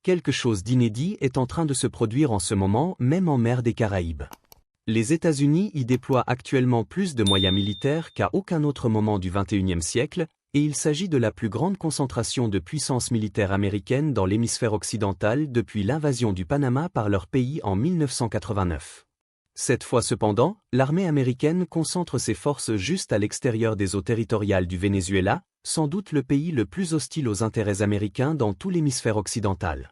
quelque chose d'inédit est en train de se produire en ce moment même en mer des Caraïbes. Les États-Unis y déploient actuellement plus de moyens militaires qu'à aucun autre moment du XXIe siècle, et il s'agit de la plus grande concentration de puissance militaire américaine dans l'hémisphère occidental depuis l'invasion du Panama par leur pays en 1989. Cette fois cependant, l'armée américaine concentre ses forces juste à l'extérieur des eaux territoriales du Venezuela, sans doute le pays le plus hostile aux intérêts américains dans tout l'hémisphère occidental.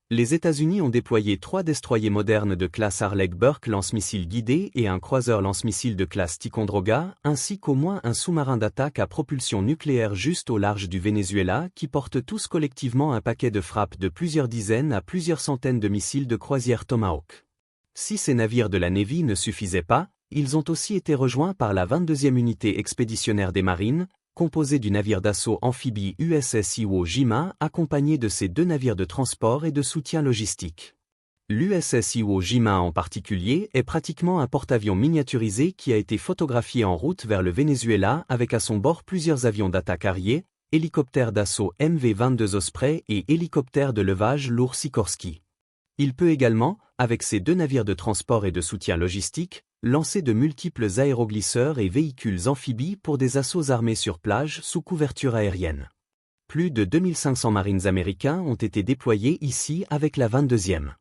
Les États-Unis ont déployé 3 destroyers modernes de classe Arleigh-Burke lance-missiles guidés et un croiseur lance-missiles de classe Ticonderoga, ainsi qu'au moins un sous-marin d'attaque à propulsion nucléaire juste au large du Venezuela qui portent tous collectivement un paquet de frappes de plusieurs dizaines à plusieurs centaines de missiles de croisière Tomahawk. Si ces navires de la Navy ne suffisaient pas, ils ont aussi été rejoints par la 22e unité expéditionnaire des marines, composée du navire d'assaut amphibie USS Iwo Jima accompagné de ses 2 navires de transport et de soutien logistique. L'USS Iwo Jima en particulier est pratiquement un porte-avions miniaturisé qui a été photographié en route vers le Venezuela avec à son bord plusieurs avions d'attaque Harrier, hélicoptères d'assaut MV-22 Osprey et hélicoptères de levage lourd Sikorsky. Il peut également, avec ses 2 navires de transport et de soutien logistique, lancer de multiples aéroglisseurs et véhicules amphibies pour des assauts armés sur plage sous couverture aérienne. Plus de 2500 marines américains ont été déployés ici avec la 22e.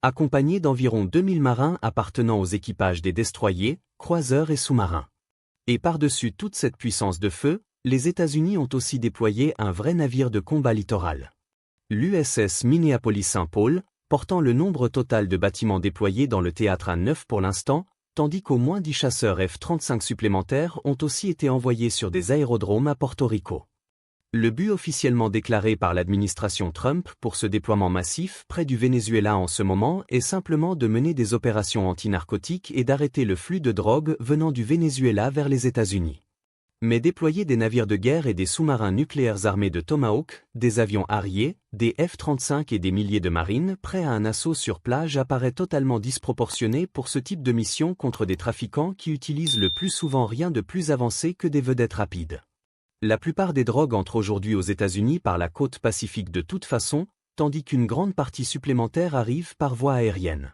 Accompagnés d'environ 2000 marins appartenant aux équipages des destroyers, croiseurs et sous-marins. Et par-dessus toute cette puissance de feu, les États-Unis ont aussi déployé un vrai navire de combat littoral. L'USS Minneapolis-Saint Paul, portant le nombre total de bâtiments déployés dans le théâtre à 9 pour l'instant, tandis qu'au moins 10 chasseurs F-35 supplémentaires ont aussi été envoyés sur des aérodromes à Porto Rico. Le but officiellement déclaré par l'administration Trump pour ce déploiement massif près du Venezuela en ce moment est simplement de mener des opérations anti-narcotiques et d'arrêter le flux de drogue venant du Venezuela vers les États-Unis. Mais déployer des navires de guerre et des sous-marins nucléaires armés de Tomahawk, des avions Harrier, des F-35 et des milliers de marines prêts à un assaut sur plage apparaît totalement disproportionné pour ce type de mission contre des trafiquants qui utilisent le plus souvent rien de plus avancé que des vedettes rapides. La plupart des drogues entrent aujourd'hui aux États-Unis par la côte pacifique de toute façon, tandis qu'une grande partie supplémentaire arrive par voie aérienne.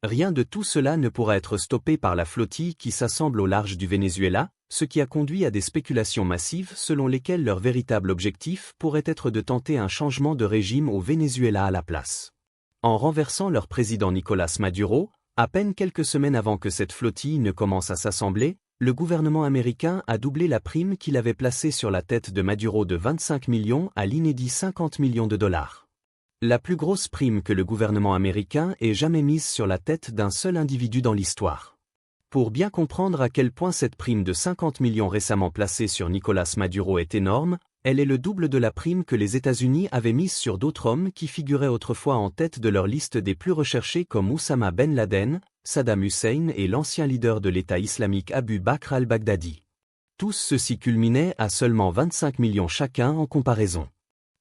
Rien de tout cela ne pourra être stoppé par la flottille qui s'assemble au large du Venezuela, ce qui a conduit à des spéculations massives selon lesquelles leur véritable objectif pourrait être de tenter un changement de régime au Venezuela à la place. En renversant leur président Nicolás Maduro, à peine quelques semaines avant que cette flottille ne commence à s'assembler, le gouvernement américain a doublé la prime qu'il avait placée sur la tête de Maduro de 25 millions à l'inédit 50 millions de dollars. La plus grosse prime que le gouvernement américain ait jamais mise sur la tête d'un seul individu dans l'histoire. Pour bien comprendre à quel point cette prime de 50 millions récemment placée sur Nicolás Maduro est énorme, elle est le double de la prime que les États-Unis avaient mise sur d'autres hommes qui figuraient autrefois en tête de leur liste des plus recherchés comme Oussama Ben Laden, Saddam Hussein et l'ancien leader de l'État islamique Abu Bakr al-Baghdadi. Tous ceux-ci culminaient à seulement 25 millions chacun en comparaison.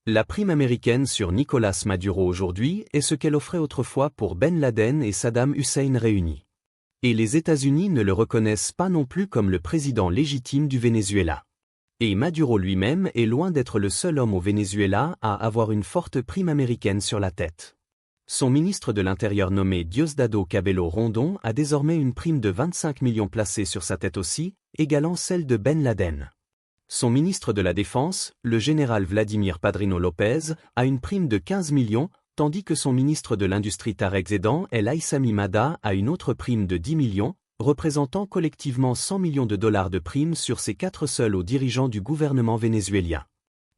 La prime américaine sur Nicolás Maduro aujourd'hui est ce qu'elle offrait autrefois pour Ben Laden et Saddam Hussein réunis. Et les États-Unis ne le reconnaissent pas non plus comme le président légitime du Venezuela. Et Maduro lui-même est loin d'être le seul homme au Venezuela à avoir une forte prime américaine sur la tête. Son ministre de l'Intérieur nommé Diosdado Cabello Rondon a désormais une prime de 25 millions placée sur sa tête aussi, égalant celle de Ben Laden. Son ministre de la Défense, le général Vladimir Padrino López, a une prime de 15 millions, tandis que son ministre de l'Industrie Tarek Zedan El Haissami Mada a une autre prime de 10 millions, représentant collectivement 100 millions de dollars de primes sur ces 4 seuls hauts dirigeants du gouvernement vénézuélien.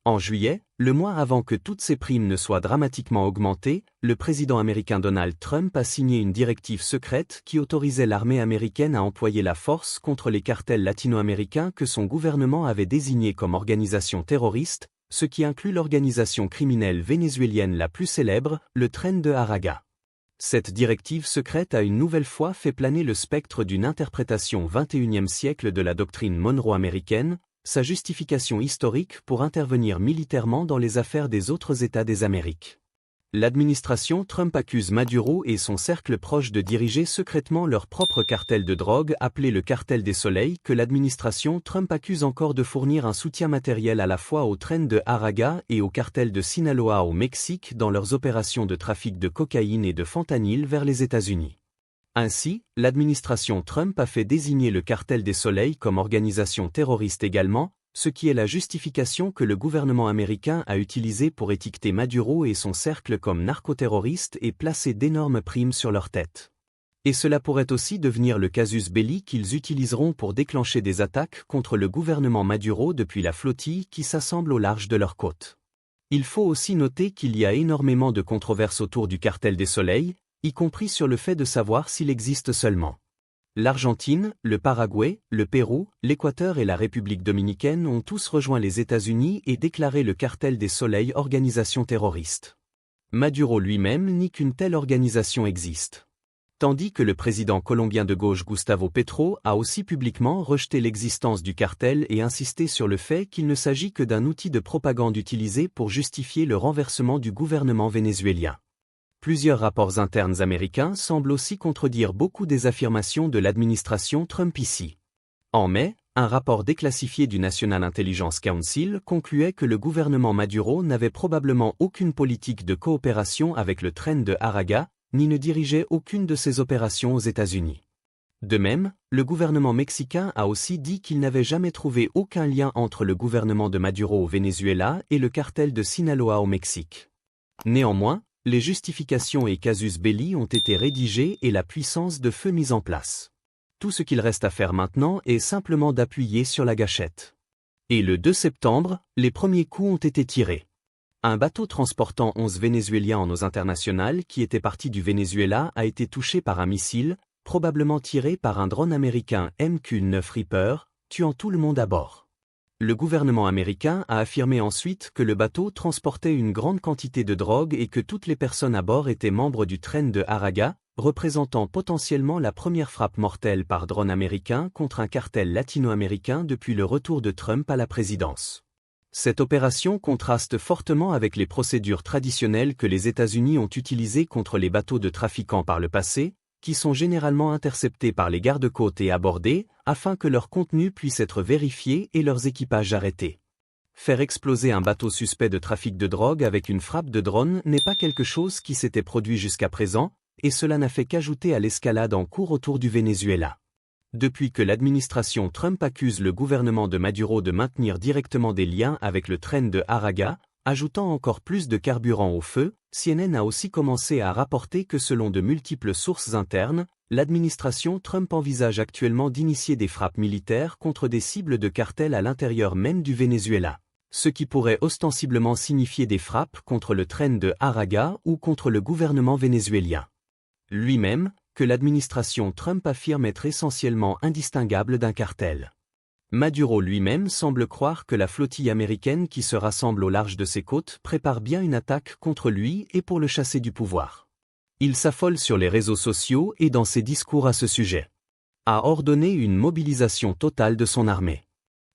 En juillet, le mois avant que toutes ces primes ne soient dramatiquement augmentées, le président américain Donald Trump a signé une directive secrète qui autorisait l'armée américaine à employer la force contre les cartels latino-américains que son gouvernement avait désignés comme organisation terroriste, ce qui inclut l'organisation criminelle vénézuélienne la plus célèbre, le Tren de Aragua. Cette directive secrète a une nouvelle fois fait planer le spectre d'une interprétation XXIe siècle de la doctrine Monroe américaine, sa justification historique pour intervenir militairement dans les affaires des autres États des Amériques. L'administration Trump accuse Maduro et son cercle proche de diriger secrètement leur propre cartel de drogue appelé le cartel des soleils que l'administration Trump accuse encore de fournir un soutien matériel à la fois au train de Araga et au cartel de Sinaloa au Mexique dans leurs opérations de trafic de cocaïne et de fentanyl vers les États-Unis. Ainsi, l'administration Trump a fait désigner le cartel des soleils comme organisation terroriste également, ce qui est la justification que le gouvernement américain a utilisée pour étiqueter Maduro et son cercle comme narcoterroristes et placer d'énormes primes sur leur tête. Et cela pourrait aussi devenir le casus belli qu'ils utiliseront pour déclencher des attaques contre le gouvernement Maduro depuis la flottille qui s'assemble au large de leurs côtes. Il faut aussi noter qu'il y a énormément de controverses autour du cartel des soleils, y compris sur le fait de savoir s'il existe seulement. L'Argentine, le Paraguay, le Pérou, l'Équateur et la République dominicaine ont tous rejoint les États-Unis et déclaré le cartel des soleils organisation terroriste. Maduro lui-même nie qu'une telle organisation existe. Tandis que le président colombien de gauche Gustavo Petro a aussi publiquement rejeté l'existence du cartel et insisté sur le fait qu'il ne s'agit que d'un outil de propagande utilisé pour justifier le renversement du gouvernement vénézuélien. Plusieurs rapports internes américains semblent aussi contredire beaucoup des affirmations de l'administration Trump ici. En mai, un rapport déclassifié du National Intelligence Council concluait que le gouvernement Maduro n'avait probablement aucune politique de coopération avec le train de Araga, ni ne dirigeait aucune de ses opérations aux États-Unis. De même, le gouvernement mexicain a aussi dit qu'il n'avait jamais trouvé aucun lien entre le gouvernement de Maduro au Venezuela et le cartel de Sinaloa au Mexique. Néanmoins, les justifications et casus belli ont été rédigés et la puissance de feu mise en place. Tout ce qu'il reste à faire maintenant est simplement d'appuyer sur la gâchette. Et le 2 septembre, les premiers coups ont été tirés. Un bateau transportant 11 Vénézuéliens en eaux internationales qui était parti du Venezuela a été touché par un missile, probablement tiré par un drone américain MQ-9 Reaper, tuant tout le monde à bord. Le gouvernement américain a affirmé ensuite que le bateau transportait une grande quantité de drogue et que toutes les personnes à bord étaient membres du train de Araga, représentant potentiellement la première frappe mortelle par drone américain contre un cartel latino-américain depuis le retour de Trump à la présidence. Cette opération contraste fortement avec les procédures traditionnelles que les États-Unis ont utilisées contre les bateaux de trafiquants par le passé, qui sont généralement interceptés par les gardes-côtes et abordés, afin que leur contenu puisse être vérifié et leurs équipages arrêtés. Faire exploser un bateau suspect de trafic de drogue avec une frappe de drone n'est pas quelque chose qui s'était produit jusqu'à présent, et cela n'a fait qu'ajouter à l'escalade en cours autour du Venezuela. Depuis que l'administration Trump accuse le gouvernement de Maduro de maintenir directement des liens avec le train de Araga, ajoutant encore plus de carburant au feu, CNN a aussi commencé à rapporter que selon de multiples sources internes, l'administration Trump envisage actuellement d'initier des frappes militaires contre des cibles de cartels à l'intérieur même du Venezuela, ce qui pourrait ostensiblement signifier des frappes contre le train de Araga ou contre le gouvernement vénézuélien lui-même, que l'administration Trump affirme être essentiellement indistinguable d'un cartel. Maduro lui-même semble croire que la flottille américaine qui se rassemble au large de ses côtes prépare bien une attaque contre lui et pour le chasser du pouvoir. Il s'affole sur les réseaux sociaux et dans ses discours à ce sujet. A ordonné une mobilisation totale de son armée.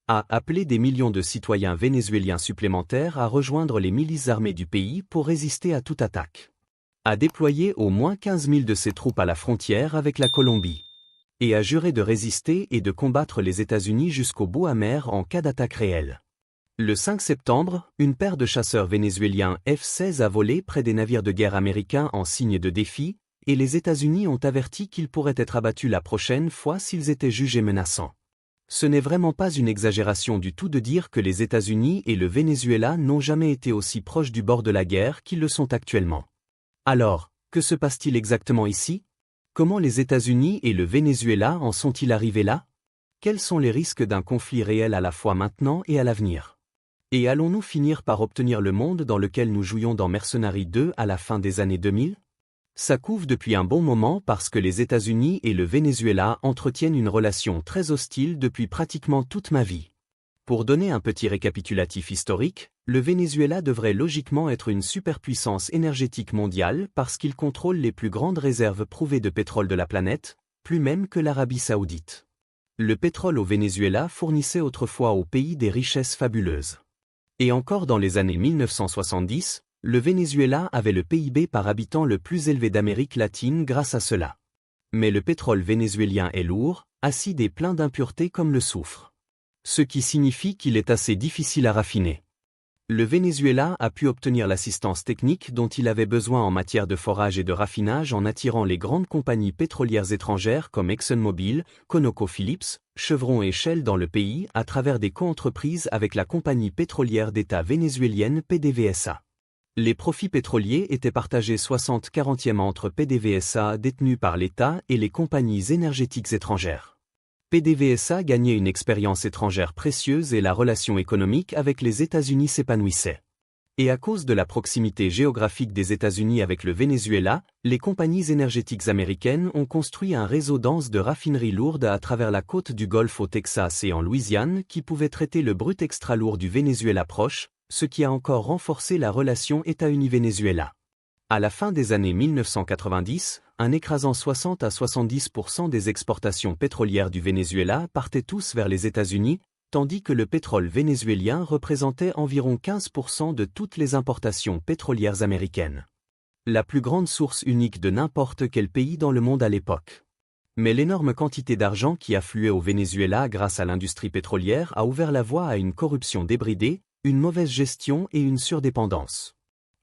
A appelé des millions de citoyens vénézuéliens supplémentaires à rejoindre les milices armées du pays pour résister à toute attaque. A déployé au moins 15 000 de ses troupes à la frontière avec la Colombie. Et a juré de résister et de combattre les États-Unis jusqu'au bout amer en cas d'attaque réelle. Le 5 septembre, une paire de chasseurs vénézuéliens F-16 a volé près des navires de guerre américains en signe de défi, et les États-Unis ont averti qu'ils pourraient être abattus la prochaine fois s'ils étaient jugés menaçants. Ce n'est vraiment pas une exagération du tout de dire que les États-Unis et le Venezuela n'ont jamais été aussi proches du bord de la guerre qu'ils le sont actuellement. Alors, que se passe-t-il exactement ici ? Comment les États-Unis et le Venezuela en sont-ils arrivés là ? Quels sont les risques d'un conflit réel à la fois maintenant et à l'avenir ? Et allons-nous finir par obtenir le monde dans lequel nous jouions dans Mercenary 2 à la fin des années 2000 ? Ça couve depuis un bon moment parce que les États-Unis et le Venezuela entretiennent une relation très hostile depuis pratiquement toute ma vie. Pour donner un petit récapitulatif historique, le Venezuela devrait logiquement être une superpuissance énergétique mondiale parce qu'il contrôle les plus grandes réserves prouvées de pétrole de la planète, plus même que l'Arabie Saoudite. Le pétrole au Venezuela fournissait autrefois au pays des richesses fabuleuses. Et encore dans les années 1970, Le Venezuela avait le PIB par habitant le plus élevé d'Amérique latine grâce à cela. Mais le pétrole vénézuélien est lourd, acide et plein d'impuretés comme le soufre. Ce qui signifie qu'il est assez difficile à raffiner. Le Venezuela a pu obtenir l'assistance technique dont il avait besoin en matière de forage et de raffinage en attirant les grandes compagnies pétrolières étrangères comme ExxonMobil, ConocoPhillips, Chevron et Shell dans le pays à travers des coentreprises avec la compagnie pétrolière d'État vénézuélienne PDVSA. Les profits pétroliers étaient partagés 60-40e entre PDVSA détenu par l'État et les compagnies énergétiques étrangères. PDVSA gagnait une expérience étrangère précieuse et la relation économique avec les États-Unis s'épanouissait. Et à cause de la proximité géographique des États-Unis avec le Venezuela, les compagnies énergétiques américaines ont construit un réseau dense de raffineries lourdes à travers la côte du Golfe au Texas et en Louisiane qui pouvaient traiter le brut extra lourd du Venezuela proche, ce qui a encore renforcé la relation États-Unis-Venezuela. À la fin des années 1990, un écrasant 60 à 70% des exportations pétrolières du Venezuela partaient tous vers les États-Unis, tandis que le pétrole vénézuélien représentait environ 15% de toutes les importations pétrolières américaines. La plus grande source unique de n'importe quel pays dans le monde à l'époque. Mais l'énorme quantité d'argent qui affluait au Venezuela grâce à l'industrie pétrolière a ouvert la voie à une corruption débridée, une mauvaise gestion et une surdépendance.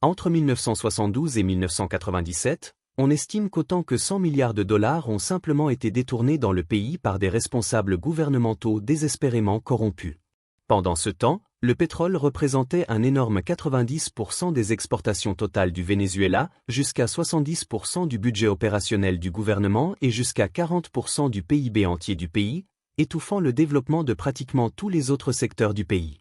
Entre 1972 et 1997, on estime qu'autant que 100 milliards de dollars ont simplement été détournés dans le pays par des responsables gouvernementaux désespérément corrompus. Pendant ce temps, le pétrole représentait un énorme 90% des exportations totales du Venezuela, jusqu'à 70% du budget opérationnel du gouvernement et jusqu'à 40% du PIB entier du pays, étouffant le développement de pratiquement tous les autres secteurs du pays.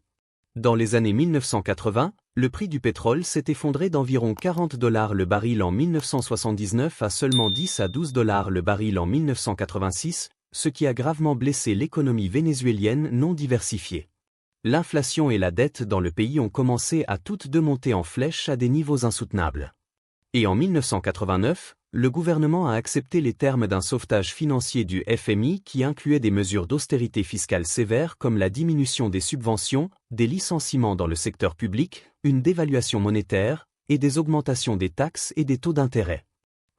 Dans les années 1980, le prix du pétrole s'est effondré d'environ 40 $ le baril en 1979 à seulement 10 à 12 $ le baril en 1986, ce qui a gravement blessé l'économie vénézuélienne non diversifiée. L'inflation et la dette dans le pays ont commencé à toutes deux monter en flèche à des niveaux insoutenables. Et en 1989, le gouvernement a accepté les termes d'un sauvetage financier du FMI qui incluait des mesures d'austérité fiscale sévères comme la diminution des subventions, des licenciements dans le secteur public, une dévaluation monétaire, et des augmentations des taxes et des taux d'intérêt.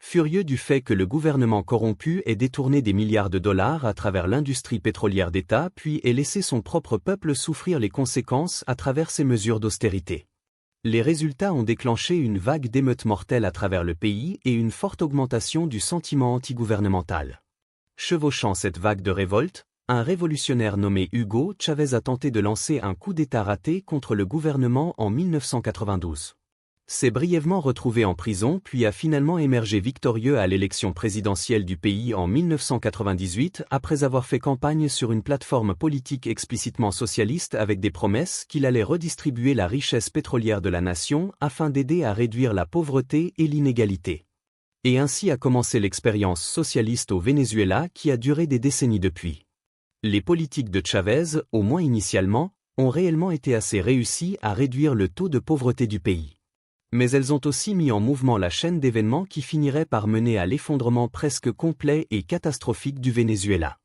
Furieux du fait que le gouvernement corrompu ait détourné des milliards de dollars à travers l'industrie pétrolière d'État puis ait laissé son propre peuple souffrir les conséquences à travers ces mesures d'austérité. Les résultats ont déclenché une vague d'émeutes mortelles à travers le pays et une forte augmentation du sentiment antigouvernemental. Chevauchant cette vague de révolte, un révolutionnaire nommé Hugo Chavez a tenté de lancer un coup d'État raté contre le gouvernement en 1992. S'est brièvement retrouvé en prison puis a finalement émergé victorieux à l'élection présidentielle du pays en 1998 après avoir fait campagne sur une plateforme politique explicitement socialiste avec des promesses qu'il allait redistribuer la richesse pétrolière de la nation afin d'aider à réduire la pauvreté et l'inégalité. Et ainsi a commencé l'expérience socialiste au Venezuela qui a duré des décennies depuis. Les politiques de Chavez, au moins initialement, ont réellement été assez réussies à réduire le taux de pauvreté du pays. Mais elles ont aussi mis en mouvement la chaîne d'événements qui finirait par mener à l'effondrement presque complet et catastrophique du Venezuela.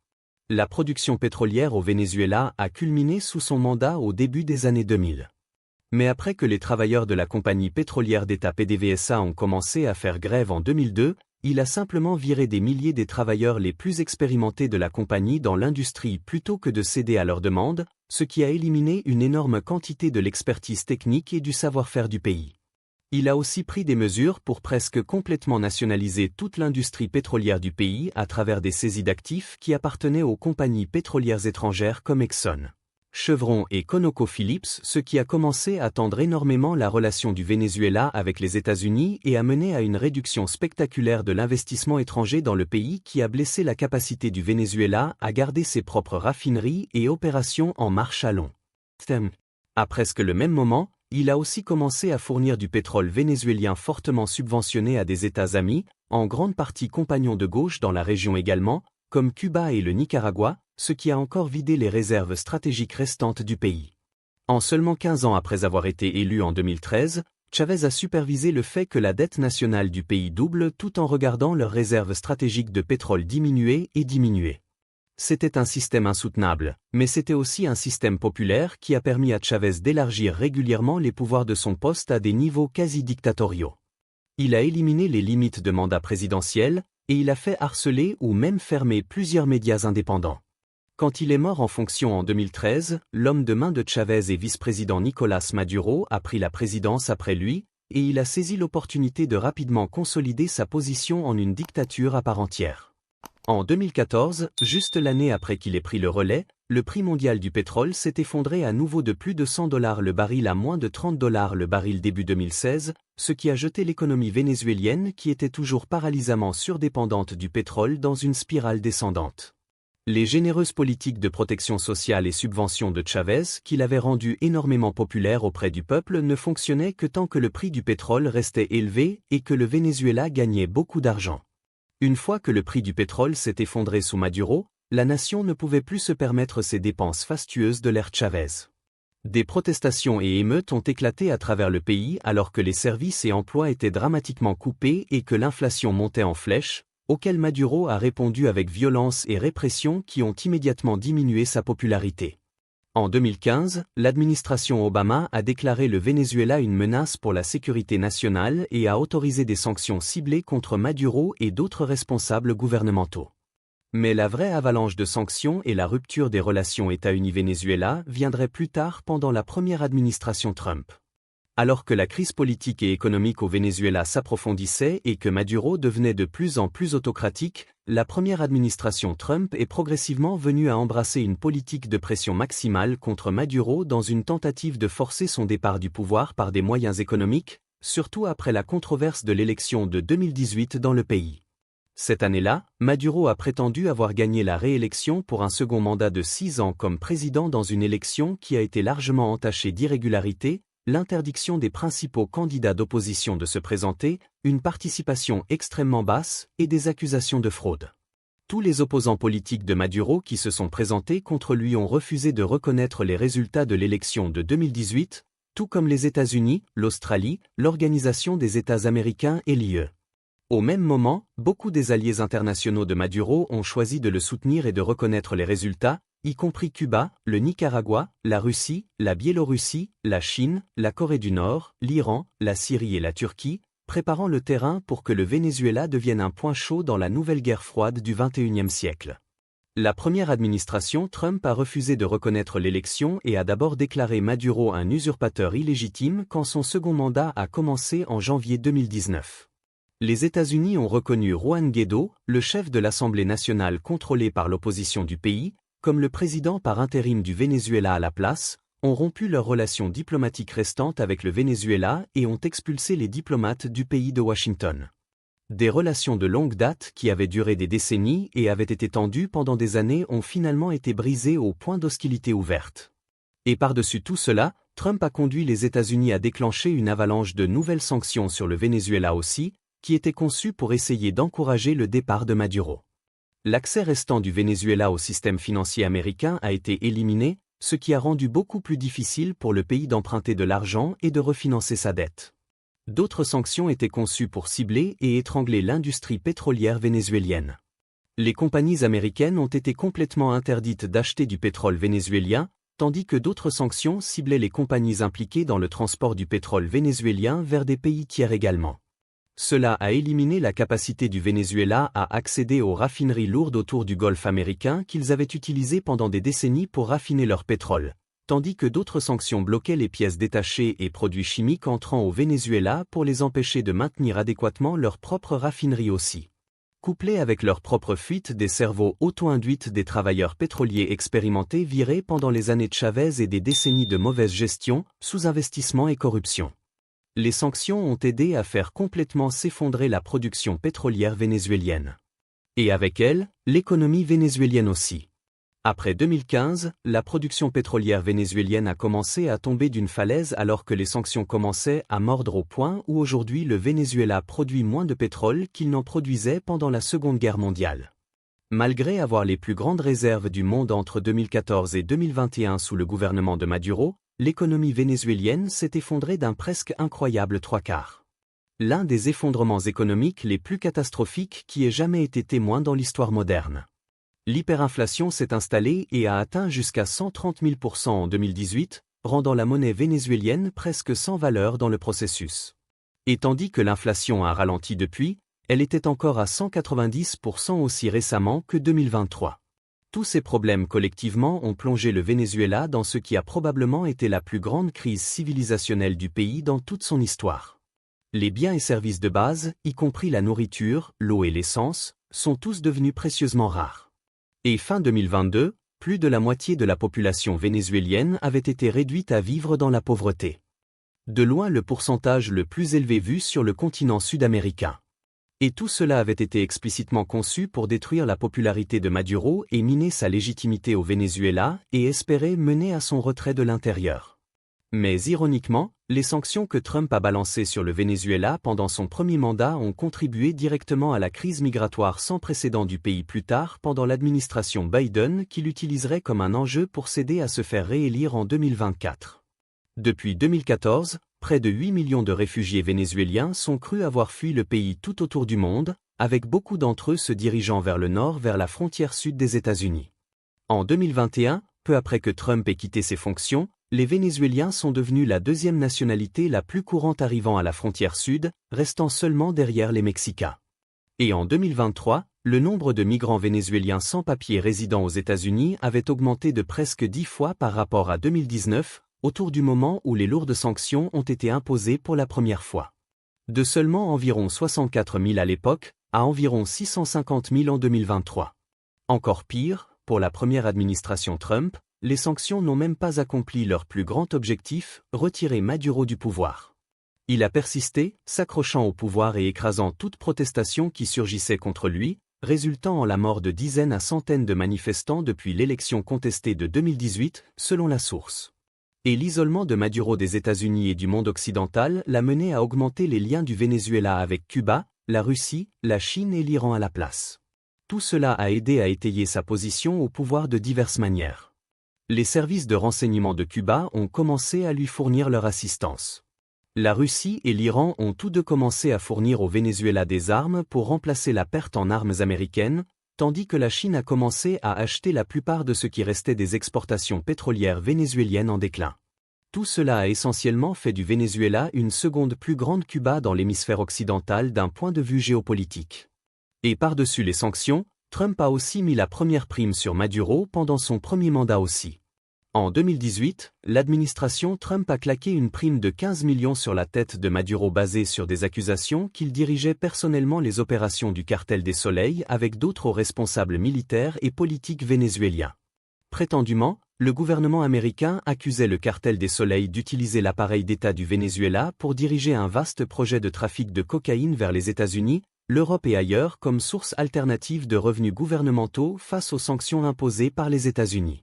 La production pétrolière au Venezuela a culminé sous son mandat au début des années 2000. Mais après que les travailleurs de la compagnie pétrolière d'État PDVSA ont commencé à faire grève en 2002, il a simplement viré des milliers des travailleurs les plus expérimentés de la compagnie dans l'industrie plutôt que de céder à leurs demandes, ce qui a éliminé une énorme quantité de l'expertise technique et du savoir-faire du pays. Il a aussi pris des mesures pour presque complètement nationaliser toute l'industrie pétrolière du pays à travers des saisies d'actifs qui appartenaient aux compagnies pétrolières étrangères comme Exxon, Chevron et ConocoPhillips, ce qui a commencé à tendre énormément la relation du Venezuela avec les États-Unis et a mené à une réduction spectaculaire de l'investissement étranger dans le pays qui a blessé la capacité du Venezuela à garder ses propres raffineries et opérations en marche à long terme. À presque le même moment, il a aussi commencé à fournir du pétrole vénézuélien fortement subventionné à des États amis, en grande partie compagnons de gauche dans la région également, comme Cuba et le Nicaragua, ce qui a encore vidé les réserves stratégiques restantes du pays. En seulement 15 ans après avoir été élu en 2013, Chavez a supervisé le fait que la dette nationale du pays double tout en regardant leurs réserves stratégiques de pétrole diminuer et diminuer. C'était un système insoutenable, mais c'était aussi un système populaire qui a permis à Chavez d'élargir régulièrement les pouvoirs de son poste à des niveaux quasi dictatoriaux. Il a éliminé les limites de mandat présidentiel, et il a fait harceler ou même fermer plusieurs médias indépendants. Quand il est mort en fonction en 2013, l'homme de main de Chavez et vice-président Nicolás Maduro a pris la présidence après lui, et il a saisi l'opportunité de rapidement consolider sa position en une dictature à part entière. En 2014, juste l'année après qu'il ait pris le relais, le prix mondial du pétrole s'est effondré à nouveau de plus de $100 le baril à moins de $30 le baril début 2016, ce qui a jeté l'économie vénézuélienne qui était toujours paralysamment surdépendante du pétrole dans une spirale descendante. Les généreuses politiques de protection sociale et subventions de Chavez, qu'il avait rendu énormément populaire auprès du peuple, ne fonctionnaient que tant que le prix du pétrole restait élevé et que le Venezuela gagnait beaucoup d'argent. Une fois que le prix du pétrole s'est effondré sous Maduro, la nation ne pouvait plus se permettre ces dépenses fastueuses de l'ère Chavez. Des protestations et émeutes ont éclaté à travers le pays alors que les services et emplois étaient dramatiquement coupés et que l'inflation montait en flèche, auquel Maduro a répondu avec violence et répression qui ont immédiatement diminué sa popularité. En 2015, l'administration Obama a déclaré le Venezuela une menace pour la sécurité nationale et a autorisé des sanctions ciblées contre Maduro et d'autres responsables gouvernementaux. Mais la vraie avalanche de sanctions et la rupture des relations États-Unis-Venezuela viendraient plus tard pendant la première administration Trump. Alors que la crise politique et économique au Venezuela s'approfondissait et que Maduro devenait de plus en plus autocratique, la première administration Trump est progressivement venue à embrasser une politique de pression maximale contre Maduro dans une tentative de forcer son départ du pouvoir par des moyens économiques, surtout après la controverse de l'élection de 2018 dans le pays. Cette année-là, Maduro a prétendu avoir gagné la réélection pour un second mandat de 6 ans comme président dans une élection qui a été largement entachée d'irrégularités, l'interdiction des principaux candidats d'opposition de se présenter, une participation extrêmement basse et des accusations de fraude. Tous les opposants politiques de Maduro qui se sont présentés contre lui ont refusé de reconnaître les résultats de l'élection de 2018, tout comme les États-Unis, l'Australie, l'Organisation des États américains et l'IE. Au même moment, beaucoup des alliés internationaux de Maduro ont choisi de le soutenir et de reconnaître les résultats, y compris Cuba, le Nicaragua, la Russie, la Biélorussie, la Chine, la Corée du Nord, l'Iran, la Syrie et la Turquie, préparant le terrain pour que le Venezuela devienne un point chaud dans la nouvelle guerre froide du XXIe siècle. La première administration Trump a refusé de reconnaître l'élection et a d'abord déclaré Maduro un usurpateur illégitime quand son second mandat a commencé en janvier 2019. Les États-Unis ont reconnu Juan Guaidó, le chef de l'Assemblée nationale contrôlée par l'opposition du pays, comme le président par intérim du Venezuela à la place, ont rompu leurs relations diplomatiques restantes avec le Venezuela et ont expulsé les diplomates du pays de Washington. Des relations de longue date qui avaient duré des décennies et avaient été tendues pendant des années ont finalement été brisées au point d'hostilité ouverte. Et par-dessus tout cela, Trump a conduit les États-Unis à déclencher une avalanche de nouvelles sanctions sur le Venezuela aussi, qui étaient conçues pour essayer d'encourager le départ de Maduro. L'accès restant du Venezuela au système financier américain a été éliminé, ce qui a rendu beaucoup plus difficile pour le pays d'emprunter de l'argent et de refinancer sa dette. D'autres sanctions étaient conçues pour cibler et étrangler l'industrie pétrolière vénézuélienne. Les compagnies américaines ont été complètement interdites d'acheter du pétrole vénézuélien, tandis que d'autres sanctions ciblaient les compagnies impliquées dans le transport du pétrole vénézuélien vers des pays tiers également. Cela a éliminé la capacité du Venezuela à accéder aux raffineries lourdes autour du Golfe américain qu'ils avaient utilisées pendant des décennies pour raffiner leur pétrole, tandis que d'autres sanctions bloquaient les pièces détachées et produits chimiques entrant au Venezuela pour les empêcher de maintenir adéquatement leur propre raffinerie aussi. Couplées avec leur propre fuite des cerveaux auto-induites des travailleurs pétroliers expérimentés virés pendant les années de Chavez et des décennies de mauvaise gestion, sous-investissement et corruption. Les sanctions ont aidé à faire complètement s'effondrer la production pétrolière vénézuélienne. Et avec elle, l'économie vénézuélienne aussi. Après 2015, la production pétrolière vénézuélienne a commencé à tomber d'une falaise alors que les sanctions commençaient à mordre au point où aujourd'hui le Venezuela produit moins de pétrole qu'il n'en produisait pendant la Seconde Guerre mondiale. Malgré avoir les plus grandes réserves du monde entre 2014 et 2021 sous le gouvernement de Maduro, l'économie vénézuélienne s'est effondrée d'un presque incroyable 3/4. L'un des effondrements économiques les plus catastrophiques qui ait jamais été témoin dans l'histoire moderne. L'hyperinflation s'est installée et a atteint jusqu'à 130 000 % en 2018, rendant la monnaie vénézuélienne presque sans valeur dans le processus. Et tandis que l'inflation a ralenti depuis, elle était encore à 190 % aussi récemment que 2023. Tous ces problèmes collectivement ont plongé le Venezuela dans ce qui a probablement été la plus grande crise civilisationnelle du pays dans toute son histoire. Les biens et services de base, y compris la nourriture, l'eau et l'essence, sont tous devenus précieusement rares. Et fin 2022, plus de la moitié de la population vénézuélienne avait été réduite à vivre dans la pauvreté. De loin le pourcentage le plus élevé vu sur le continent sud-américain. Et tout cela avait été explicitement conçu pour détruire la popularité de Maduro et miner sa légitimité au Venezuela et espérer mener à son retrait de l'intérieur. Mais ironiquement, les sanctions que Trump a balancées sur le Venezuela pendant son premier mandat ont contribué directement à la crise migratoire sans précédent du pays plus tard pendant l'administration Biden qui l'utiliserait comme un enjeu pour s'aider à se faire réélire en 2024. Depuis 2014, près de 8 millions de réfugiés vénézuéliens sont crus avoir fui le pays tout autour du monde, avec beaucoup d'entre eux se dirigeant vers le nord vers la frontière sud des États-Unis. En 2021, peu après que Trump ait quitté ses fonctions, les Vénézuéliens sont devenus la deuxième nationalité la plus courante arrivant à la frontière sud, restant seulement derrière les Mexicains. Et en 2023, le nombre de migrants vénézuéliens sans papier résidant aux États-Unis avait augmenté de presque 10 fois par rapport à 2019, autour du moment où les lourdes sanctions ont été imposées pour la première fois. De seulement environ 64 000 à l'époque, à environ 650 000 en 2023. Encore pire, pour la première administration Trump, les sanctions n'ont même pas accompli leur plus grand objectif, retirer Maduro du pouvoir. Il a persisté, s'accrochant au pouvoir et écrasant toute protestation qui surgissait contre lui, résultant en la mort de dizaines à centaines de manifestants depuis l'élection contestée de 2018, selon la source. Et l'isolement de Maduro des États-Unis et du monde occidental l'a mené à augmenter les liens du Venezuela avec Cuba, la Russie, la Chine et l'Iran à la place. Tout cela a aidé à étayer sa position au pouvoir de diverses manières. Les services de renseignement de Cuba ont commencé à lui fournir leur assistance. La Russie et l'Iran ont tous deux commencé à fournir au Venezuela des armes pour remplacer la perte en armes américaines, tandis que la Chine a commencé à acheter la plupart de ce qui restait des exportations pétrolières vénézuéliennes en déclin. Tout cela a essentiellement fait du Venezuela une seconde plus grande Cuba dans l'hémisphère occidental d'un point de vue géopolitique. Et par-dessus les sanctions, Trump a aussi mis la première prime sur Maduro pendant son premier mandat aussi. En 2018, l'administration Trump a claqué une prime de 15 millions sur la tête de Maduro basée sur des accusations qu'il dirigeait personnellement les opérations du cartel des Soleils avec d'autres hauts responsables militaires et politiques vénézuéliens. Prétendument, le gouvernement américain accusait le cartel des Soleils d'utiliser l'appareil d'État du Venezuela pour diriger un vaste projet de trafic de cocaïne vers les États-Unis, l'Europe et ailleurs comme source alternative de revenus gouvernementaux face aux sanctions imposées par les États-Unis.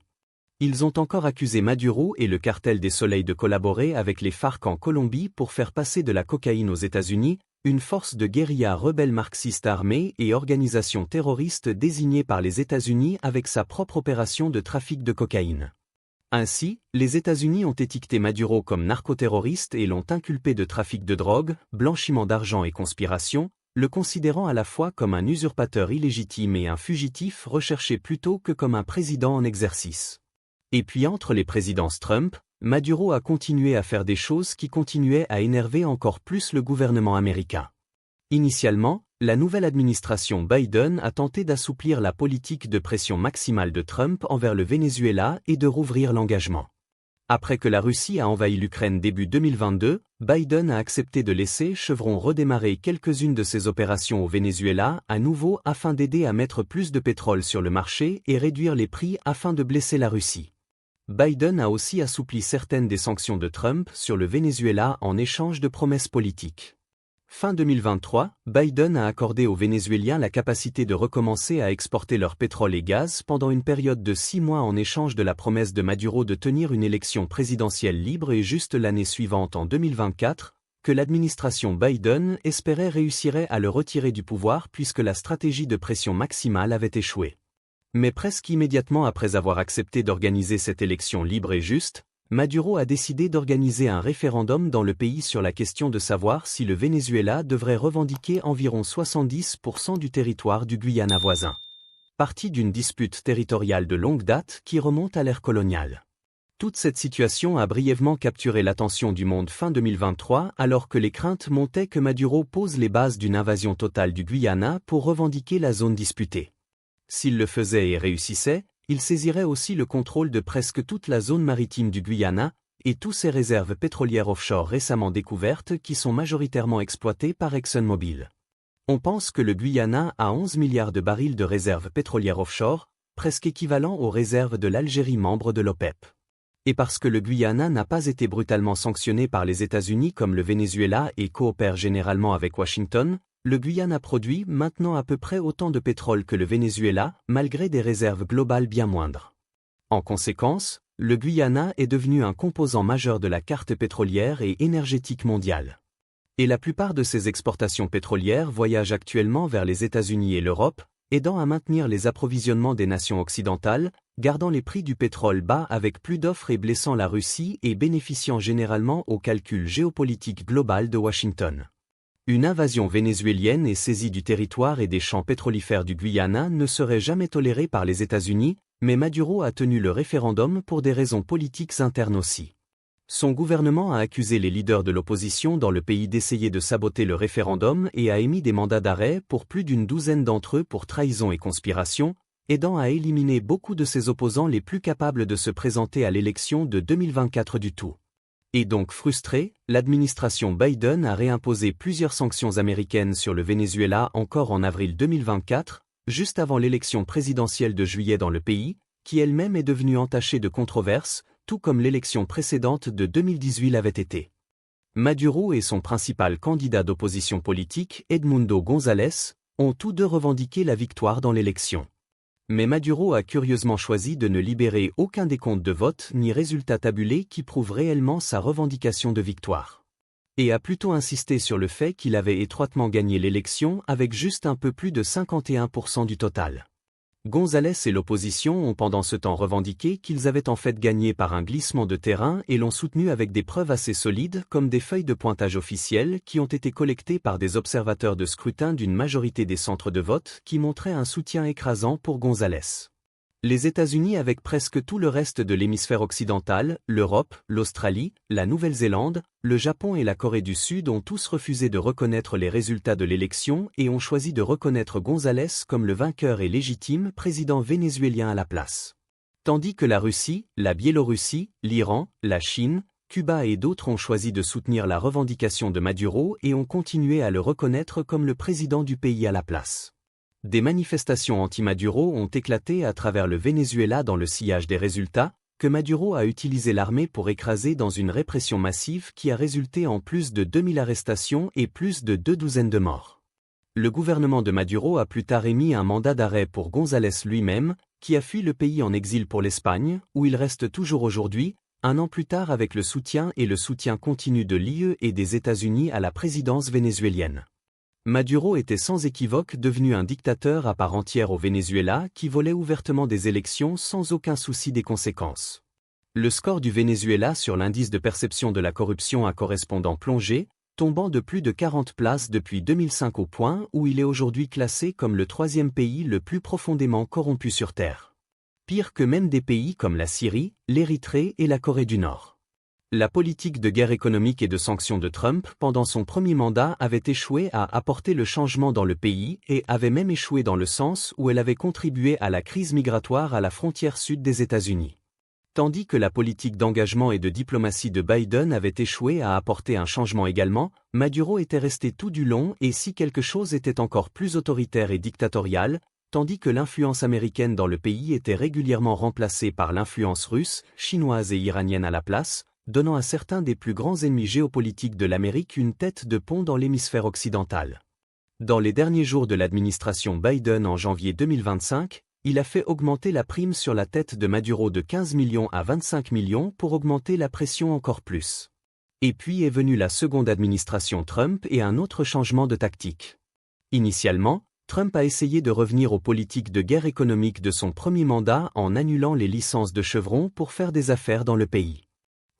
Ils ont encore accusé Maduro et le cartel des Soleils de collaborer avec les FARC en Colombie pour faire passer de la cocaïne aux États-Unis, une force de guérilla rebelle marxiste armée et organisation terroriste désignée par les États-Unis avec sa propre opération de trafic de cocaïne. Ainsi, les États-Unis ont étiqueté Maduro comme narcoterroriste et l'ont inculpé de trafic de drogue, blanchiment d'argent et conspiration, le considérant à la fois comme un usurpateur illégitime et un fugitif recherché plutôt que comme un président en exercice. Et puis entre les présidences Trump, Maduro a continué à faire des choses qui continuaient à énerver encore plus le gouvernement américain. Initialement, la nouvelle administration Biden a tenté d'assouplir la politique de pression maximale de Trump envers le Venezuela et de rouvrir l'engagement. Après que la Russie a envahi l'Ukraine début 2022, Biden a accepté de laisser Chevron redémarrer quelques-unes de ses opérations au Venezuela à nouveau afin d'aider à mettre plus de pétrole sur le marché et réduire les prix afin de blesser la Russie. Biden a aussi assoupli certaines des sanctions de Trump sur le Venezuela en échange de promesses politiques. Fin 2023, Biden a accordé aux Vénézuéliens la capacité de recommencer à exporter leur pétrole et gaz pendant une période de 6 mois en échange de la promesse de Maduro de tenir une élection présidentielle libre et juste l'année suivante en 2024, que l'administration Biden espérait réussirait à le retirer du pouvoir puisque la stratégie de pression maximale avait échoué. Mais presque immédiatement après avoir accepté d'organiser cette élection libre et juste, Maduro a décidé d'organiser un référendum dans le pays sur la question de savoir si le Venezuela devrait revendiquer environ 70% du territoire du Guyana voisin. partie d'une dispute territoriale de longue date qui remonte à l'ère coloniale. Toute cette situation a brièvement capturé l'attention du monde fin 2023 alors que les craintes montaient que Maduro pose les bases d'une invasion totale du Guyana pour revendiquer la zone disputée. S'il le faisait et réussissait, il saisirait aussi le contrôle de presque toute la zone maritime du Guyana et toutes ses réserves pétrolières offshore récemment découvertes qui sont majoritairement exploitées par ExxonMobil. On pense que le Guyana a 11 milliards de barils de réserves pétrolières offshore, presque équivalent aux réserves de l'Algérie membre de l'OPEP. Et parce que le Guyana n'a pas été brutalement sanctionné par les États-Unis comme le Venezuela et coopère généralement avec Washington, le Guyana produit maintenant à peu près autant de pétrole que le Venezuela, malgré des réserves globales bien moindres. En conséquence, le Guyana est devenu un composant majeur de la carte pétrolière et énergétique mondiale. Et la plupart de ces exportations pétrolières voyagent actuellement vers les États-Unis et l'Europe, aidant à maintenir les approvisionnements des nations occidentales, gardant les prix du pétrole bas avec plus d'offres et blessant la Russie et bénéficiant généralement au calcul géopolitique global de Washington. Une invasion vénézuélienne et saisie du territoire et des champs pétrolifères du Guyana ne serait jamais tolérée par les États-Unis, mais Maduro a tenu le référendum pour des raisons politiques internes aussi. Son gouvernement a accusé les leaders de l'opposition dans le pays d'essayer de saboter le référendum et a émis des mandats d'arrêt pour plus d'une douzaine d'entre eux pour trahison et conspiration, aidant à éliminer beaucoup de ses opposants les plus capables de se présenter à l'élection de 2024 du tout. Et donc frustrée, l'administration Biden a réimposé plusieurs sanctions américaines sur le Venezuela encore en avril 2024, juste avant l'élection présidentielle de juillet dans le pays, qui elle-même est devenue entachée de controverses, tout comme l'élection précédente de 2018 l'avait été. Maduro et son principal candidat d'opposition politique, Edmundo González, ont tous deux revendiqué la victoire dans l'élection. Mais Maduro a curieusement choisi de ne libérer aucun décompte de vote ni résultat tabulé qui prouve réellement sa revendication de victoire. Et a plutôt insisté sur le fait qu'il avait étroitement gagné l'élection avec juste un peu plus de 51% du total. González et l'opposition ont pendant ce temps revendiqué qu'ils avaient en fait gagné par un glissement de terrain et l'ont soutenu avec des preuves assez solides comme des feuilles de pointage officielles qui ont été collectées par des observateurs de scrutin d'une majorité des centres de vote qui montraient un soutien écrasant pour González. Les États-Unis avec presque tout le reste de l'hémisphère occidental, l'Europe, l'Australie, la Nouvelle-Zélande, le Japon et la Corée du Sud ont tous refusé de reconnaître les résultats de l'élection et ont choisi de reconnaître González comme le vainqueur et légitime président vénézuélien à la place. Tandis que la Russie, la Biélorussie, l'Iran, la Chine, Cuba et d'autres ont choisi de soutenir la revendication de Maduro et ont continué à le reconnaître comme le président du pays à la place. Des manifestations anti-Maduro ont éclaté à travers le Venezuela dans le sillage des résultats, que Maduro a utilisé l'armée pour écraser dans une répression massive qui a résulté en plus de 2000 arrestations et plus de 2 douzaines de morts. Le gouvernement de Maduro a plus tard émis un mandat d'arrêt pour González lui-même, qui a fui le pays en exil pour l'Espagne, où il reste toujours aujourd'hui, un an plus tard avec le soutien continu de l'UE et des États-Unis à la présidence vénézuélienne. Maduro était sans équivoque devenu un dictateur à part entière au Venezuela qui volait ouvertement des élections sans aucun souci des conséquences. Le score du Venezuela sur l'indice de perception de la corruption a correspondant plongé, tombant de plus de 40 places depuis 2005 au point où il est aujourd'hui classé comme le 3e pays le plus profondément corrompu sur Terre. Pire que même des pays comme la Syrie, l'Érythrée et la Corée du Nord. La politique de guerre économique et de sanctions de Trump pendant son premier mandat avait échoué à apporter le changement dans le pays et avait même échoué dans le sens où elle avait contribué à la crise migratoire à la frontière sud des États-Unis. Tandis que la politique d'engagement et de diplomatie de Biden avait échoué à apporter un changement également, Maduro était resté tout du long et si quelque chose était encore plus autoritaire et dictatorial, tandis que l'influence américaine dans le pays était régulièrement remplacée par l'influence russe, chinoise et iranienne à la place, donnant à certains des plus grands ennemis géopolitiques de l'Amérique une tête de pont dans l'hémisphère occidental. Dans les derniers jours de l'administration Biden en janvier 2025, il a fait augmenter la prime sur la tête de Maduro de 15 millions à 25 millions pour augmenter la pression encore plus. Et puis est venue la seconde administration Trump et un autre changement de tactique. Initialement, Trump a essayé de revenir aux politiques de guerre économique de son premier mandat en annulant les licences de Chevron pour faire des affaires dans le pays.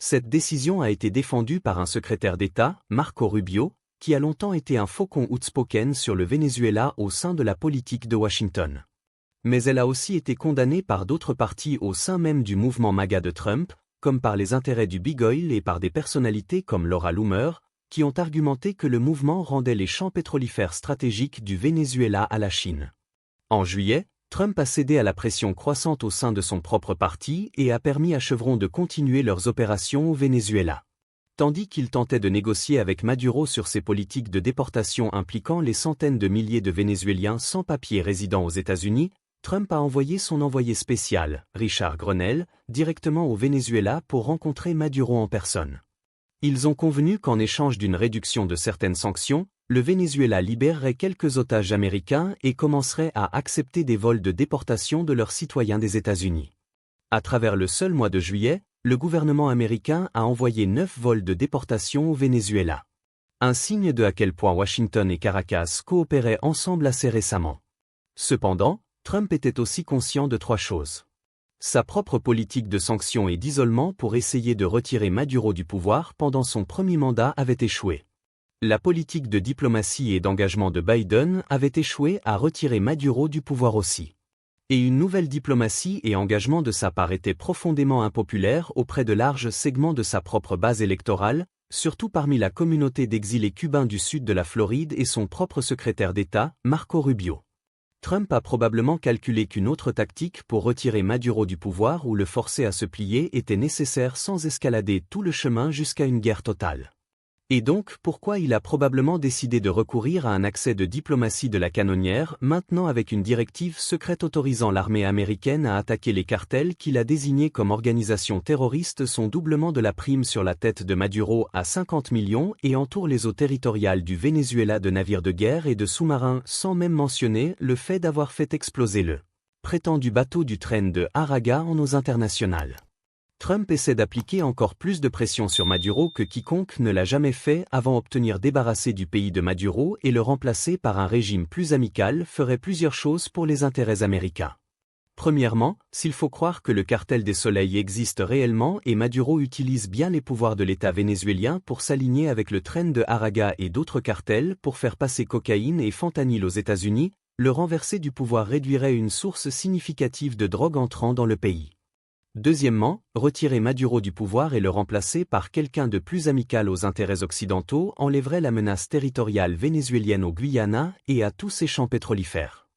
Cette décision a été défendue par un secrétaire d'État, Marco Rubio, qui a longtemps été un faucon outspoken sur le Venezuela au sein de la politique de Washington. Mais elle a aussi été condamnée par d'autres partis au sein même du mouvement MAGA de Trump, comme par les intérêts du Big Oil et par des personnalités comme Laura Loomer, qui ont argumenté que le mouvement rendait les champs pétrolifères stratégiques du Venezuela à la Chine. En juillet, Trump a cédé à la pression croissante au sein de son propre parti et a permis à Chevron de continuer leurs opérations au Venezuela. Tandis qu'il tentait de négocier avec Maduro sur ses politiques de déportation impliquant les centaines de milliers de Vénézuéliens sans papier résidant aux États-Unis, Trump a envoyé son envoyé spécial, Richard Grenell, directement au Venezuela pour rencontrer Maduro en personne. Ils ont convenu qu'en échange d'une réduction de certaines sanctions, le Venezuela libérerait quelques otages américains et commencerait à accepter des vols de déportation de leurs citoyens des États-Unis. À travers le seul mois de juillet, le gouvernement américain a envoyé 9 vols de déportation au Venezuela. Un signe de à quel point Washington et Caracas coopéraient ensemble assez récemment. Cependant, Trump était aussi conscient de 3 choses. Sa propre politique de sanctions et d'isolement pour essayer de retirer Maduro du pouvoir pendant son premier mandat avait échoué. La politique de diplomatie et d'engagement de Biden avait échoué à retirer Maduro du pouvoir aussi. Et une nouvelle diplomatie et engagement de sa part étaient profondément impopulaires auprès de larges segments de sa propre base électorale, surtout parmi la communauté d'exilés cubains du sud de la Floride et son propre secrétaire d'État, Marco Rubio. Trump a probablement calculé qu'une autre tactique pour retirer Maduro du pouvoir ou le forcer à se plier était nécessaire sans escalader tout le chemin jusqu'à une guerre totale. Et donc pourquoi il a probablement décidé de recourir à un accès de diplomatie de la canonnière maintenant avec une directive secrète autorisant l'armée américaine à attaquer les cartels qu'il a désignés comme organisations terroristes son doublement de la prime sur la tête de Maduro à 50 millions et entoure les eaux territoriales du Venezuela de navires de guerre et de sous-marins sans même mentionner le fait d'avoir fait exploser le prétendu bateau du train de Araga en eaux internationales. Trump essaie d'appliquer encore plus de pression sur Maduro que quiconque ne l'a jamais fait avant d'obtenir débarrasser du pays de Maduro et le remplacer par un régime plus amical ferait plusieurs choses pour les intérêts américains. Premièrement, s'il faut croire que le cartel des soleils existe réellement et Maduro utilise bien les pouvoirs de l'État vénézuélien pour s'aligner avec le train de Araga et d'autres cartels pour faire passer cocaïne et fentanyl aux États-Unis, le renverser du pouvoir réduirait une source significative de drogue entrant dans le pays. Deuxièmement, retirer Maduro du pouvoir et le remplacer par quelqu'un de plus amical aux intérêts occidentaux enlèverait la menace territoriale vénézuélienne au Guyana et à tous ses champs pétrolifères.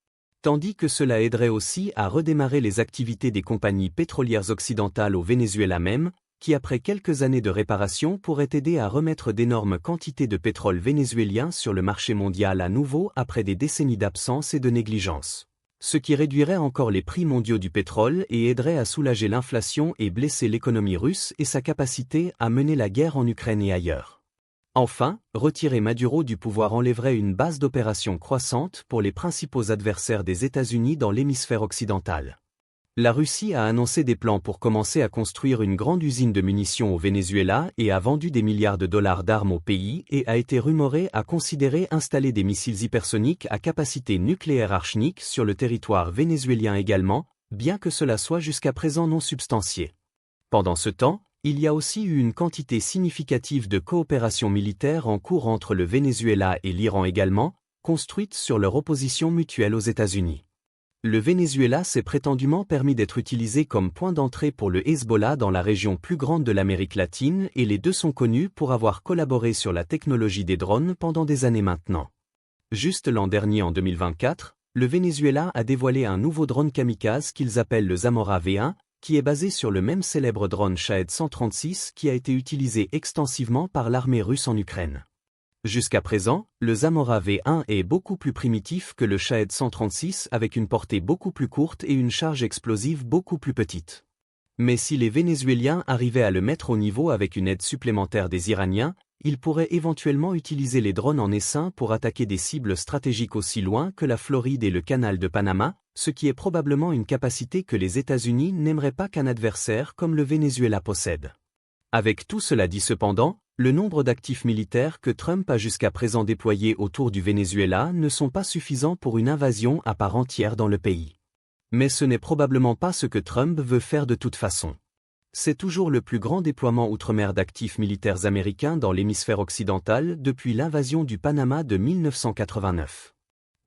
Tandis que cela aiderait aussi à redémarrer les activités des compagnies pétrolières occidentales au Venezuela même, qui après quelques années de réparation pourraient aider à remettre d'énormes quantités de pétrole vénézuélien sur le marché mondial à nouveau après des décennies d'absence et de négligence. Ce qui réduirait encore les prix mondiaux du pétrole et aiderait à soulager l'inflation et blesser l'économie russe et sa capacité à mener la guerre en Ukraine et ailleurs. Enfin, retirer Maduro du pouvoir enlèverait une base d'opérations croissante pour les principaux adversaires des États-Unis dans l'hémisphère occidental. La Russie a annoncé des plans pour commencer à construire une grande usine de munitions au Venezuela et a vendu des milliards de dollars d'armes au pays et a été rumoré à considérer installer des missiles hypersoniques à capacité nucléaire archnique sur le territoire vénézuélien également, bien que cela soit jusqu'à présent non substantié. Pendant ce temps, il y a aussi eu une quantité significative de coopération militaire en cours entre le Venezuela et l'Iran également, construite sur leur opposition mutuelle aux États-Unis. Le Venezuela s'est prétendument permis d'être utilisé comme point d'entrée pour le Hezbollah dans la région plus grande de l'Amérique latine et les deux sont connus pour avoir collaboré sur la technologie des drones pendant des années maintenant. Juste l'an dernier en 2024, le Venezuela a dévoilé un nouveau drone kamikaze qu'ils appellent le Zamora V1, qui est basé sur le même célèbre drone Shahed 136 qui a été utilisé extensivement par l'armée russe en Ukraine. Jusqu'à présent, le Zamora V1 est beaucoup plus primitif que le Shahed 136 avec une portée beaucoup plus courte et une charge explosive beaucoup plus petite. Mais si les Vénézuéliens arrivaient à le mettre au niveau avec une aide supplémentaire des Iraniens, ils pourraient éventuellement utiliser les drones en essaim pour attaquer des cibles stratégiques aussi loin que la Floride et le canal de Panama, ce qui est probablement une capacité que les États-Unis n'aimeraient pas qu'un adversaire comme le Venezuela possède. Avec tout cela dit cependant, le nombre d'actifs militaires que Trump a jusqu'à présent déployés autour du Venezuela ne sont pas suffisants pour une invasion à part entière dans le pays. Mais ce n'est probablement pas ce que Trump veut faire de toute façon. C'est toujours le plus grand déploiement outre-mer d'actifs militaires américains dans l'hémisphère occidental depuis l'invasion du Panama de 1989.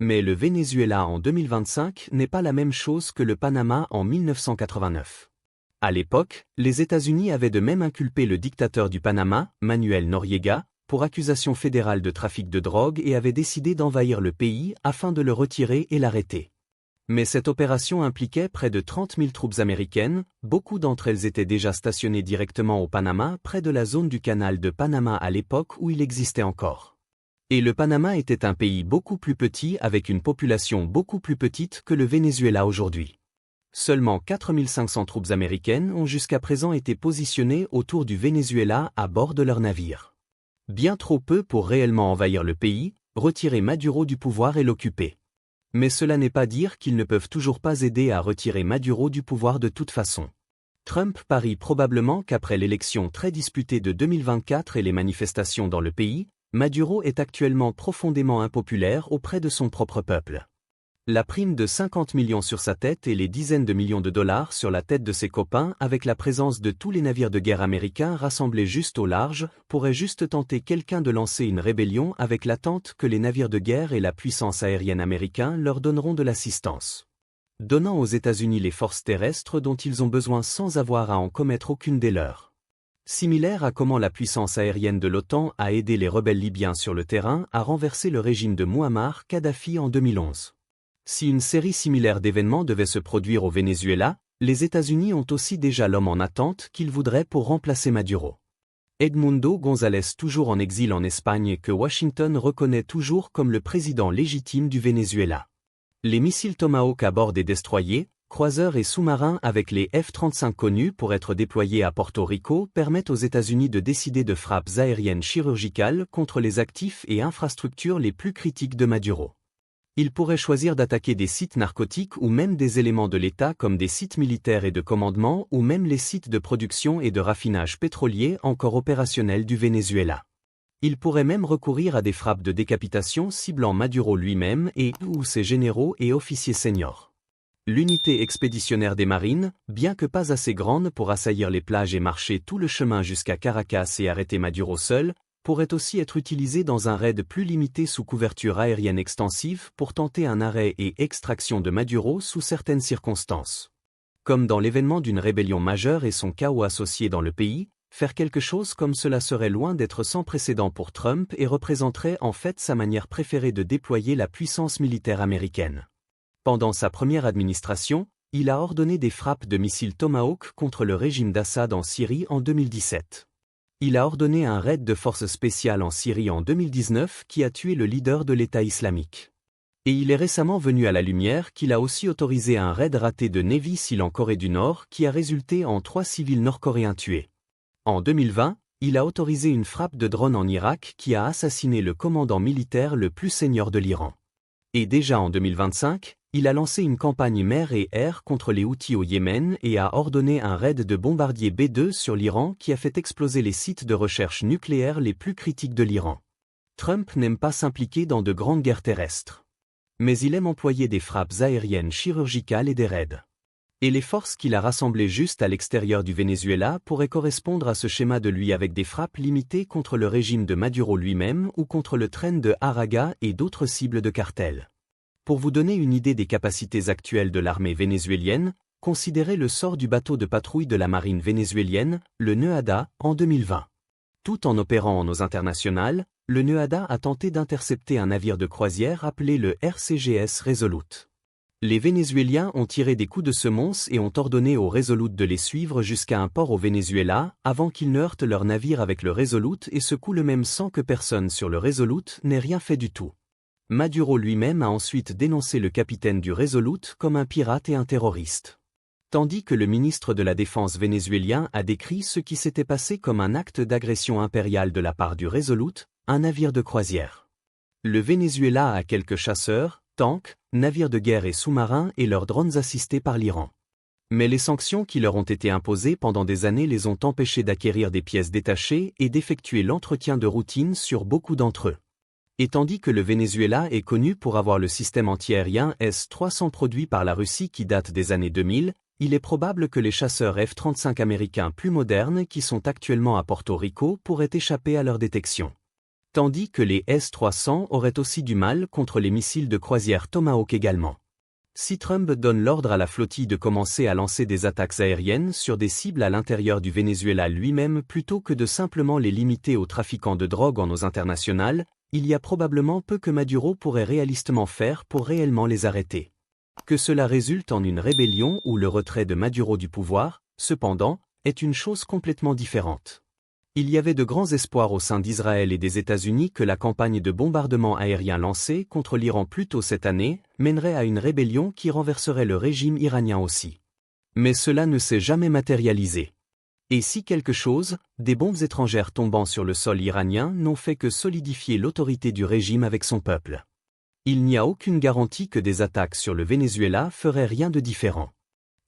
Mais le Venezuela en 2025 n'est pas la même chose que le Panama en 1989. À l'époque, les États-Unis avaient de même inculpé le dictateur du Panama, Manuel Noriega, pour accusation fédérale de trafic de drogue et avaient décidé d'envahir le pays afin de le retirer et l'arrêter. Mais cette opération impliquait près de 30 000 troupes américaines, beaucoup d'entre elles étaient déjà stationnées directement au Panama près de la zone du canal de Panama à l'époque où il existait encore. Et le Panama était un pays beaucoup plus petit avec une population beaucoup plus petite que le Venezuela aujourd'hui. Seulement 4 500 troupes américaines ont jusqu'à présent été positionnées autour du Venezuela à bord de leurs navires. Bien trop peu pour réellement envahir le pays, retirer Maduro du pouvoir et l'occuper. Mais cela n'est pas dire qu'ils ne peuvent toujours pas aider à retirer Maduro du pouvoir de toute façon. Trump parie probablement qu'après l'élection très disputée de 2024 et les manifestations dans le pays, Maduro est actuellement profondément impopulaire auprès de son propre peuple. La prime de 50 millions sur sa tête et les dizaines de millions de dollars sur la tête de ses copains avec la présence de tous les navires de guerre américains rassemblés juste au large pourrait juste tenter quelqu'un de lancer une rébellion avec l'attente que les navires de guerre et la puissance aérienne américaine leur donneront de l'assistance. Donnant aux États-Unis les forces terrestres dont ils ont besoin sans avoir à en commettre aucune des leurs. Similaire à comment la puissance aérienne de l'OTAN a aidé les rebelles libyens sur le terrain à renverser le régime de Mouammar Kadhafi en 2011. Si une série similaire d'événements devait se produire au Venezuela, les États-Unis ont aussi déjà l'homme en attente qu'ils voudraient pour remplacer Maduro. Edmundo González, toujours en exil en Espagne, que Washington reconnaît toujours comme le président légitime du Venezuela. Les missiles Tomahawk à bord des destroyers, croiseurs et sous-marins avec les F-35 connus pour être déployés à Porto Rico permettent aux États-Unis de décider de frappes aériennes chirurgicales contre les actifs et infrastructures les plus critiques de Maduro. Ils pourraient choisir d'attaquer des sites narcotiques ou même des éléments de l'État comme des sites militaires et de commandement ou même les sites de production et de raffinage pétrolier encore opérationnels du Venezuela. Ils pourraient même recourir à des frappes de décapitation ciblant Maduro lui-même et ou ses généraux et officiers seniors. L'unité expéditionnaire des marines, bien que pas assez grande pour assaillir les plages et marcher tout le chemin jusqu'à Caracas et arrêter Maduro seul, pourrait aussi être utilisé dans un raid plus limité sous couverture aérienne extensive pour tenter un arrêt et extraction de Maduro sous certaines circonstances. Comme dans l'événement d'une rébellion majeure et son chaos associé dans le pays, faire quelque chose comme cela serait loin d'être sans précédent pour Trump et représenterait en fait sa manière préférée de déployer la puissance militaire américaine. Pendant sa première administration, il a ordonné des frappes de missiles Tomahawk contre le régime d'Assad en Syrie en 2017. Il a ordonné un raid de forces spéciales en Syrie en 2019 qui a tué le leader de l'État islamique. Et il est récemment venu à la lumière qu'il a aussi autorisé un raid raté de Navy SEAL en Corée du Nord qui a résulté en 3 civils nord-coréens tués. En 2020, il a autorisé une frappe de drone en Irak qui a assassiné le commandant militaire le plus senior de l'Iran. Et déjà en 2025, il a lancé une campagne mer et air contre les Houthis au Yémen et a ordonné un raid de bombardiers B-2 sur l'Iran qui a fait exploser les sites de recherche nucléaire les plus critiques de l'Iran. Trump n'aime pas s'impliquer dans de grandes guerres terrestres. Mais il aime employer des frappes aériennes chirurgicales et des raids. Et les forces qu'il a rassemblées juste à l'extérieur du Venezuela pourraient correspondre à ce schéma de lui avec des frappes limitées contre le régime de Maduro lui-même ou contre le train de Araga et d'autres cibles de cartels. Pour vous donner une idée des capacités actuelles de l'armée vénézuélienne, considérez le sort du bateau de patrouille de la marine vénézuélienne, le Neuada, en 2020. Tout en opérant en eaux internationales, le Neuada a tenté d'intercepter un navire de croisière appelé le RCGS Resolute. Les Vénézuéliens ont tiré des coups de semonce et ont ordonné au Resolute de les suivre jusqu'à un port au Venezuela avant qu'ils ne heurtent leur navire avec le Resolute et secouent le même sans que personne sur le Resolute n'ait rien fait du tout. Maduro lui-même a ensuite dénoncé le capitaine du Resolute comme un pirate et un terroriste. Tandis que le ministre de la Défense vénézuélien a décrit ce qui s'était passé comme un acte d'agression impériale de la part du Resolute, un navire de croisière. Le Venezuela a quelques chasseurs, tanks, navires de guerre et sous-marins et leurs drones assistés par l'Iran. Mais les sanctions qui leur ont été imposées pendant des années les ont empêchés d'acquérir des pièces détachées et d'effectuer l'entretien de routine sur beaucoup d'entre eux. Et tandis que le Venezuela est connu pour avoir le système antiaérien S-300 produit par la Russie qui date des années 2000, il est probable que les chasseurs F-35 américains plus modernes qui sont actuellement à Porto Rico pourraient échapper à leur détection. Tandis que les S-300 auraient aussi du mal contre les missiles de croisière Tomahawk également. Si Trump donne l'ordre à la flottille de commencer à lancer des attaques aériennes sur des cibles à l'intérieur du Venezuela lui-même plutôt que de simplement les limiter aux trafiquants de drogue en eaux internationales, il y a probablement peu que Maduro pourrait réalistement faire pour réellement les arrêter. Que cela résulte en une rébellion ou le retrait de Maduro du pouvoir, cependant, est une chose complètement différente. Il y avait de grands espoirs au sein d'Israël et des États-Unis que la campagne de bombardement aérien lancée contre l'Iran plus tôt cette année mènerait à une rébellion qui renverserait le régime iranien aussi. Mais cela ne s'est jamais matérialisé. Et si quelque chose, des bombes étrangères tombant sur le sol iranien n'ont fait que solidifier l'autorité du régime avec son peuple. Il n'y a aucune garantie que des attaques sur le Venezuela feraient rien de différent.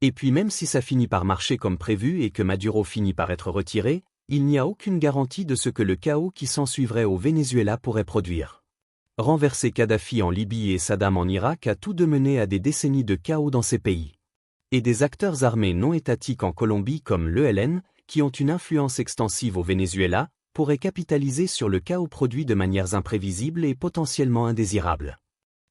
Et puis même si ça finit par marcher comme prévu et que Maduro finit par être retiré, il n'y a aucune garantie de ce que le chaos qui s'ensuivrait au Venezuela pourrait produire. Renverser Kadhafi en Libye et Saddam en Irak a tout de mené à des décennies de chaos dans ces pays. Et des acteurs armés non étatiques en Colombie comme l'ELN, qui ont une influence extensive au Venezuela, pourraient capitaliser sur le chaos produit de manières imprévisibles et potentiellement indésirables.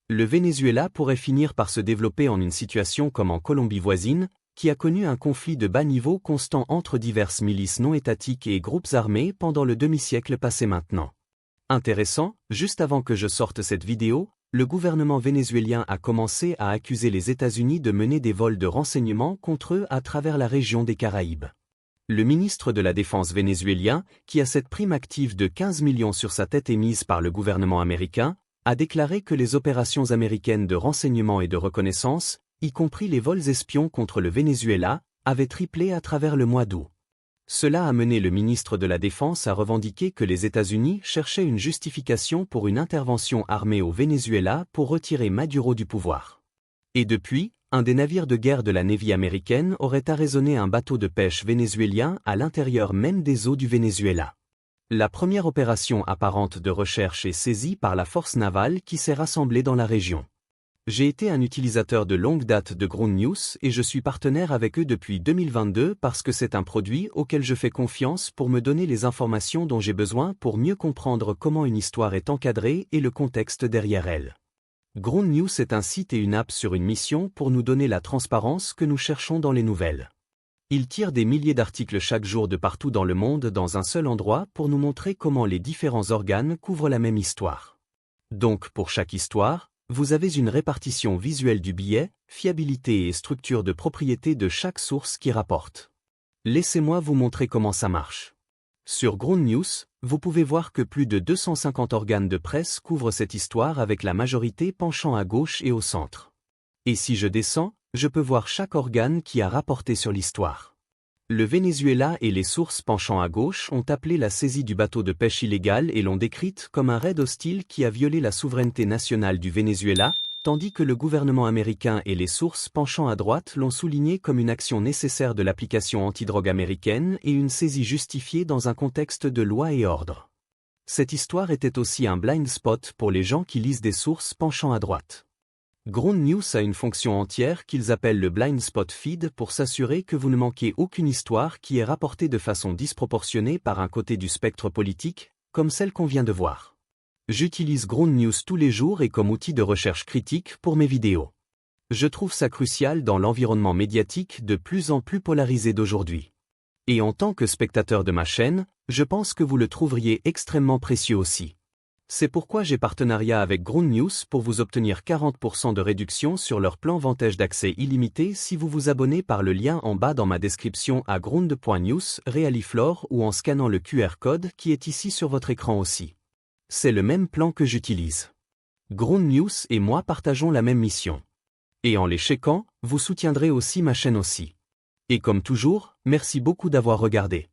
Le Venezuela pourrait finir par se développer en une situation comme en Colombie voisine, qui a connu un conflit de bas niveau constant entre diverses milices non étatiques et groupes armés pendant le demi-siècle passé maintenant. Intéressant, juste avant que je sorte cette vidéo, le gouvernement vénézuélien a commencé à accuser les États-Unis de mener des vols de renseignements contre eux à travers la région des Caraïbes. Le ministre de la Défense vénézuélien, qui a cette prime active de 15 millions sur sa tête émise par le gouvernement américain, a déclaré que les opérations américaines de renseignement et de reconnaissance, y compris les vols espions contre le Venezuela, avaient triplé à travers le mois d'août. Cela a mené le ministre de la Défense à revendiquer que les États-Unis cherchaient une justification pour une intervention armée au Venezuela pour retirer Maduro du pouvoir. Et depuis, un des navires de guerre de la Navy américaine aurait arraisonné un bateau de pêche vénézuélien à l'intérieur même des eaux du Venezuela. La première opération apparente de recherche est saisie par la force navale qui s'est rassemblée dans la région. J'ai été un utilisateur de longue date de Ground News et je suis partenaire avec eux depuis 2022 parce que c'est un produit auquel je fais confiance pour me donner les informations dont j'ai besoin pour mieux comprendre comment une histoire est encadrée et le contexte derrière elle. Ground News est un site et une app sur une mission pour nous donner la transparence que nous cherchons dans les nouvelles. Ils tirent des milliers d'articles chaque jour de partout dans le monde dans un seul endroit pour nous montrer comment les différents organes couvrent la même histoire. Donc pour chaque histoire, vous avez une répartition visuelle du billet, fiabilité et structure de propriété de chaque source qui rapporte. Laissez-moi vous montrer comment ça marche. Sur Ground News, vous pouvez voir que plus de 250 organes de presse couvrent cette histoire avec la majorité penchant à gauche et au centre. Et si je descends, je peux voir chaque organe qui a rapporté sur l'histoire. Le Venezuela et les sources penchant à gauche ont appelé la saisie du bateau de pêche illégal et l'ont décrite comme un raid hostile qui a violé la souveraineté nationale du Venezuela, tandis que le gouvernement américain et les sources penchant à droite l'ont souligné comme une action nécessaire de l'application antidrogue américaine et une saisie justifiée dans un contexte de loi et ordre. Cette histoire était aussi un blind spot pour les gens qui lisent des sources penchant à droite. Ground News a une fonction entière qu'ils appellent le Blind Spot Feed pour s'assurer que vous ne manquez aucune histoire qui est rapportée de façon disproportionnée par un côté du spectre politique, comme celle qu'on vient de voir. J'utilise Ground News tous les jours et comme outil de recherche critique pour mes vidéos. Je trouve ça crucial dans l'environnement médiatique de plus en plus polarisé d'aujourd'hui. Et en tant que spectateur de ma chaîne, je pense que vous le trouveriez extrêmement précieux aussi. C'est pourquoi j'ai partenariat avec Ground News pour vous obtenir 40% de réduction sur leur plan Vantage d'accès illimité si vous vous abonnez par le lien en bas dans ma description à ground.news, Realiflore ou en scannant le QR code qui est ici sur votre écran aussi. C'est le même plan que j'utilise. Ground News et moi partageons la même mission. Et en les checkant, vous soutiendrez aussi ma chaîne aussi. Et comme toujours, merci beaucoup d'avoir regardé.